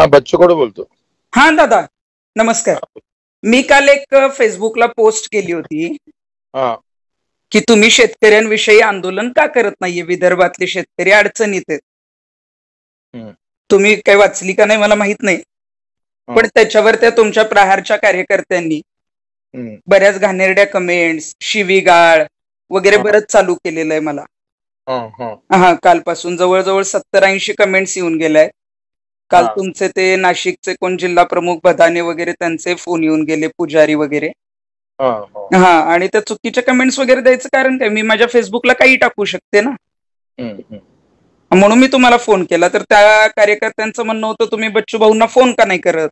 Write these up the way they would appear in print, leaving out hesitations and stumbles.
हा, बच्चू कडू बोलतो. हा दादा, नमस्कार. मी काल एक फेसबुकला पोस्ट केली होती हा की तुम्ही शेतकऱ्यांविषयी आंदोलन का करत नाहीये, विदर्भातले शेतकरी अडचणीत आहेत. हम्म, तुम्ही काही वाचली का नाही मला माहित नाही, हा, पण त्याच्यावर त्या तुमच्या प्रहारच्या कार्यकर्त्यांनी हम्म, बऱ्याच घाणेरड्या कमेंट्स, शिवीगाळ वगैरे हा, बरंच चालू केलेलं आहे मला. हा, हा, हा, कालपासून जवळजवळ 70-80 कमेंट्स येऊन गेल्या आहेत. काल हा, तुमचे ते नाशिकचे कोण जिल्हा प्रमुख बदाने वगैरे त्यांचे फोन येऊन गेले, पुजारी वगैरे. हा, हा, हा, आणि त्या चुकीच्या कमेंट्स वगैरे द्यायचं कारण काय, मी माझ्या फेसबुकला काही टाकू शकते ना. हम्म, हम्म, म्हणून मी तुम्हाला फोन केला. तर त्या कार्यकर्त्यांचं म्हणणं होतं तुम्ही बच्चू भाऊंना फोन का नाही करत.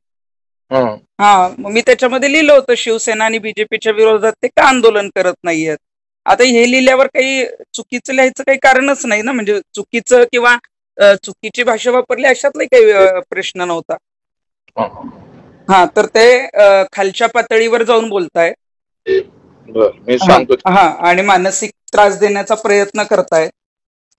हा. हा, मग मी त्याच्यामध्ये लिहिलं होतं शिवसेना आणि बीजेपीच्या विरोधात ते का आंदोलन करत नाहीयेत. आता हे लिहिल्यावर काही चुकीचं लिहायचं काही कारणच नाही ना, म्हणजे चुकीचं किंवा चुकीची भाषा वापरली अशातलाही काही प्रश्न नव्हता. हा. हा, तर ते खालच्या पातळीवर जाऊन बोलताय. बर, मी हा, सांगतो. हा, आणि मानसिक त्रास देण्याचा प्रयत्न करताय.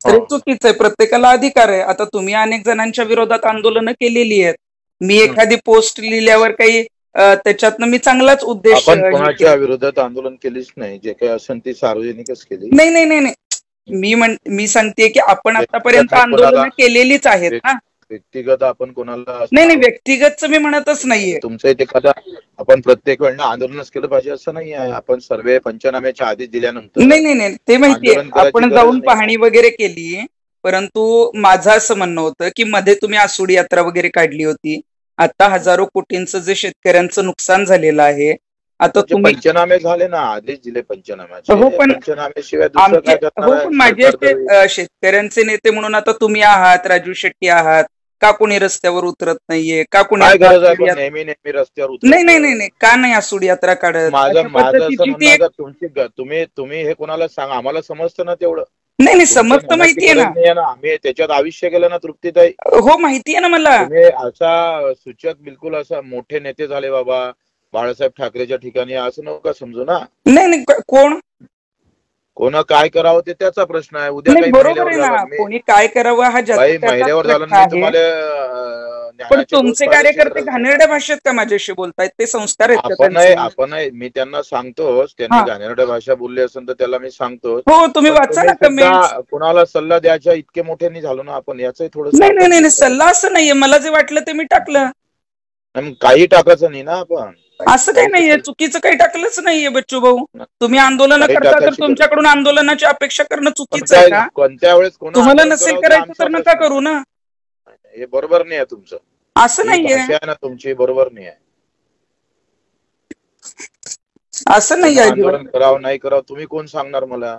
तर हा, हे चुकीचं आहे. प्रत्येकाला अधिकार आहे. आता तुम्ही अनेक जणांच्या विरोधात आंदोलनं केलेली आहेत. मी हम्म. एखादी पोस्ट लिहिल्यावर काही त्याच्यातनं मी चांगलाच उद्देश आपण कोणाच्या विरोधात आंदोलन केलीच नाही. जे काही असेल ती सार्वजनिकच केली. नाही नाही नाही नाही, मी सांगते की आपण आतापर्यंत व्यक्तिगत कोणाला आंदोलन केलेलीच आहेत ना. व्यक्तिगत आपण कोणाला नाही नाही, व्यक्तिगतचं मी म्हणतच नाहीये. तुमचं इथे एखादा आपण प्रत्येक वेळेला आंदोलनच केलं पाहिजे असं नाही आहे. आपण सर्वे पंचनाम्याच्या आधीच दिल्यानंतर नाही नाही नाही, ते माहितीये, आंदोलन करायची आपण गरज जाऊन नाही. पाहणी वगैरे केली. परंतु माझं असं म्हणणं होतं की मध्ये तुम्ही आसुडी यात्रा वगैरे काढली होती. आता हजारो कोटींचं जे शेतकऱ्यांचं नुकसान झालेलं आहे. आता तुमचे तुम्ही पंचनामे झाले ना, आधीच दिले पंचनाम्याचे. हो, पण पंचनाम्याशिवाय दुसरं आमचे काय करणार हो, आहे पण माझे सरकार तरी? असे शेतकऱ्यांचे नेते म्हणून आता तुम्ही आहात, राजू शेट्टी आहात. का कोणी रस्त्यावर उतरत नाहीये, का कोणी काय आता गरज आहे आसुडी पण यात्रा नेहमी नेहमी रस्त्यावर नाही नाही नाही उतरायचं? नाही, का नाही आसुडी यात्रा काढत माझं अशा माझं असं पद्धतीची म्हणणं ती आहे एक. का तुम्ही तुम्ही हे कोणाला सांगा, आम्हाला समजतं ना तेवढं. नाही नाही, तुमचं समजतं, म्हणायची माहितीये गरज ना. नाही आहे ना. आम्ही त्याच्यात आयुष्य गेलं ना तृप्तीताई. हो, माहितीये ना मला. तुम्ही असा सूचक बिलकुल असा मोठे नेते झाले बाबा बाळासाहेब ठाकरेच्या ठिकाणी, असं नका समजू ना. नाही नाही, कोण कोण काय करावं ते त्याचा प्रश्न आहे. उद्या नाही, काही बरोबर महिलेवर आहे ना. झालं, मी कोणी काय करावं हा ज्याचा काही त्याचा महिलेवर झालं, प्रश्न मी आहे. तुम्हाला पण न्यायाची डोस तुमचे पाजायची कार्यकर्ते गरज नाही ना. घाणेरड्या भाषेत का माझ्याशी बोलतायत? ते संस्कार आहेत का त्यांचे? आपणही मी त्यांना सांगतोच, त्यांनी हा, घाणेरड्या भाषा बोलली असेल तर त्याला मी सांगतोच. हो, तुम्ही पण वाचा तुम्ही ना कमेंट्स. सुद्धा कोणाला सल्ला द्यायच्या इतके मोठे नाही झालो ना आपण, याचंही थोडंसं नाही नाही आपण नाही नाही, विचार सल्ला असं नाहीये. मला जे वाटलं ते मी टाकलं. नाही, मग काही टाकायचं नाही ना आपण. असं काही नाहीये, चुकीचं काही टाकलंच नाहीये बच्चू भाऊ. तुम्ही आंदोलन काही करता तर टाकायची गरज तुमच्याकडून आंदोलनाची अपेक्षा करणं पण चुकीचं आहे काय का? कोणत्या वेळेस कोणा तुम्हाला आंदोलन नसेल करावं ते करायचं आमचा तर नका प्रश्न करू ना. आहे. हे बरोबर नाही आहे तुमचं. असं ही नाहीये, भाषा आहे ना तुमची, बरोबर नाही आहे. असं कोण नाहीये अजिबात. आंदोलन करावं नाही करावं तुम्ही कोण सांगणार मला?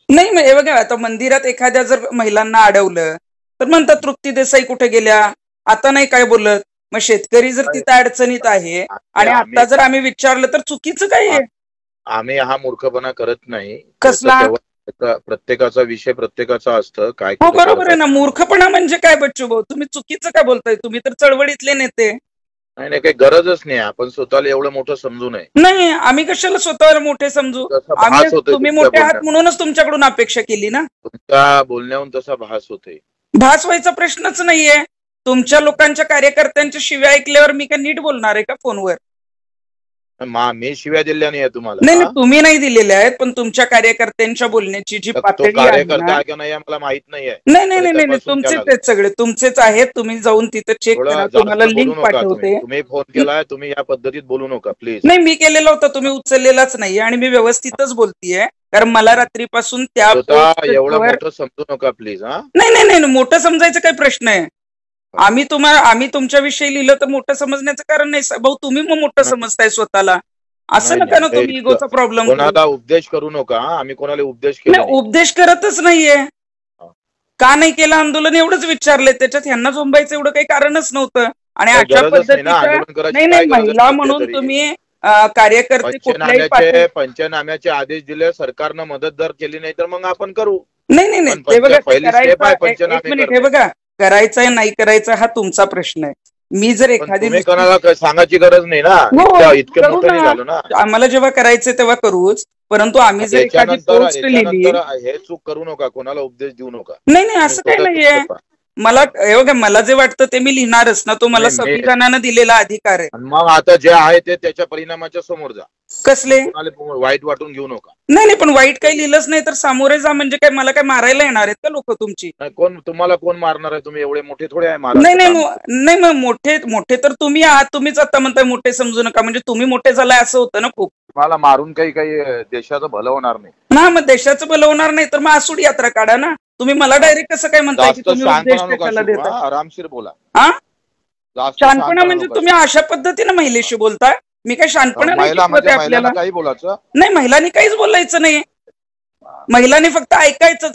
नाही, मग हे बघा, आता मंदिरात एखाद्या जर महिलांना अडवलं तर म्हणतात तृप्ती देसाई कुठे गेल्या, आता नाही काय बोलत. मग शेतकरी जर तिथे अडचणीत आहे आणि आता जर आम्ही विचारलं तर चुकीचं काय आहे? आम्ही हा मूर्खपणा करत नाही. कसला? तेव्हा प्रत्येकाचा विषय प्रत्येकाचा असतं. काय हो, कुठे बरोबर आहे ना. करतात. मूर्खपणा म्हणजे काय बच्चू भाऊ? तुम्ही चुकीचं काय बोलताय? तुम्ही तर चळवळीतले नेते. नाही नाही, काही गरजच नाही. आपण स्वतःला एवढं मोठं समजू नये. नाही, आम्ही कशाला स्वतःला मोठे समजू? तसा आम्ही भास होतोय तुम्ही तुमच्या मोठे आहात बोलण्यात. म्हणूनच तुमच्याकडून अपेक्षा केली ना. तुमच्या बोलण्याहून तसा भास होतोय. भास व्हायचा प्रश्नच नाहीये. तुमच्या लोकांच्या कार्यकर्त्यांच्या शिव्या ऐकल्यावर मी काय नीट बोलणार आहे का फोनवर? मी शिव्या दिल्या नाही तुम्हाला. नाही नाही, तुम्ही नाही दिलेल्या आहेत, पण तुमच्या कार्यकर्त्यांच्या बोलण्याची जी तो पातळी आहे कार्यकर्ता ना. आहे का नाही मला माहित नाहीये. नाही नाही नाही नाही, तुमचेच आहेत सगळे, तुमचेच आहेत. तुम्ही जाऊन तिथे चेक करा, तुम्हाला लिंक पाठवते. तुम्ही फोन केलाय, तुम्ही या पद्धतीत बोलू नका प्लीज. नाही, मी केलेला होता, तुम्ही उचललेलाच नाही आणि मी व्यवस्थितच बोलतीये. कारण मला रात्रीपासून त्या एवढं मोठं समजू नका प्लीज. हा, नाही नाही नाही, मोठं समजायचं काय प्रश्न आहे? आम्ही तुमच्याविषयी लिहिलं तर मोठं समजण्याचं कारण नाही भाऊ. तुम्ही मग मोठं समजताय स्वतःला. असं नका ना तुम्ही इगोचा प्रॉब्लेम. कोणाला उपदेश करू नका. आम्ही कोणाला उपदेश केला नाही, उपदेश करतच नाहीये. का नाही केलं आंदोलन एवढंच विचारलंय, त्याच्यात ह्यांना झोंबायचं एवढं काही कारणच नव्हतं. आणि अशा पद्धतीचं नाही नाही, महिला म्हणून तुम्ही कार्यकर्ते कुठल्याही पंचनाम्याचे आदेश दिले, सरकारनं मदत जर केली नाही तर मग आपण करू. नाही नाही नाही, ते बघा, हे बघा, करायचंय नाही करायचं हा तुमचा प्रश्न आहे. मी जर एखादी कोणाला सांगायची गरज नाही ना. इतकं मोठं नाही झालं ना. आम्हाला जेव्हा करायचंय तेव्हा करूच. परंतु आम्ही जर एखादी पोस्ट लिहिली, हे चूक करू नका, कोणाला उपदेश देऊ नका. नाही नाही, असं काही नाहीये. मला हे बघा, मला जे वाटतं ते मी लिहिणारच ना, तो मला नाही, मी- संविधानानं दिलेला अधिकार आहे. आणि मग आता जे आहे ते त्याच्या परिणामाच्या समोर जा. कसले? कोणाला वाईट वाटून घेऊ नका. नाही पण वाईट काही लिहिलंच नाही तर सामोरे जा म्हणजे काय, मला काय मारायला येणार आहेत का लोक तुमची? नाही, तुम्हाला कोण मारणार आहे? तुम्ही एवढे मोठे थोडे आहे नाही महाराष्ट्र. नाही नाही, मग मोठे तर तुम्ही आहात, तुम्हीच आता म्हणताय मोठे समजू नका, म्हणजे तुम्ही मोठे झालाय असं होतं ना खूप. मला मारून काही देशाचं भलं होणार नाही. ना मग देशाचं भलं होणार नाही तर मग आसूड यात्रा काढा ना. तुम्ही मला डायरेक्ट कसं काय म्हणताय की जास्त तुम्ही उपदेश शहाणपणा नका कशाला शिकू, देता? हा, आरामशीर बोला. हा, जास्त शहाणपणा म्हणजे नका तुम्ही अशा पद्धतीने महिलेशी बोलताय? मी काय शिकू. शहाणपणा नाही महिला शिकवते म्हणजे आपल्याला. महिलांना काही बोलायचं नाही, महिलांनी काहीच बोलायचं नाही, महिलांनी फक्त ऐकायचं.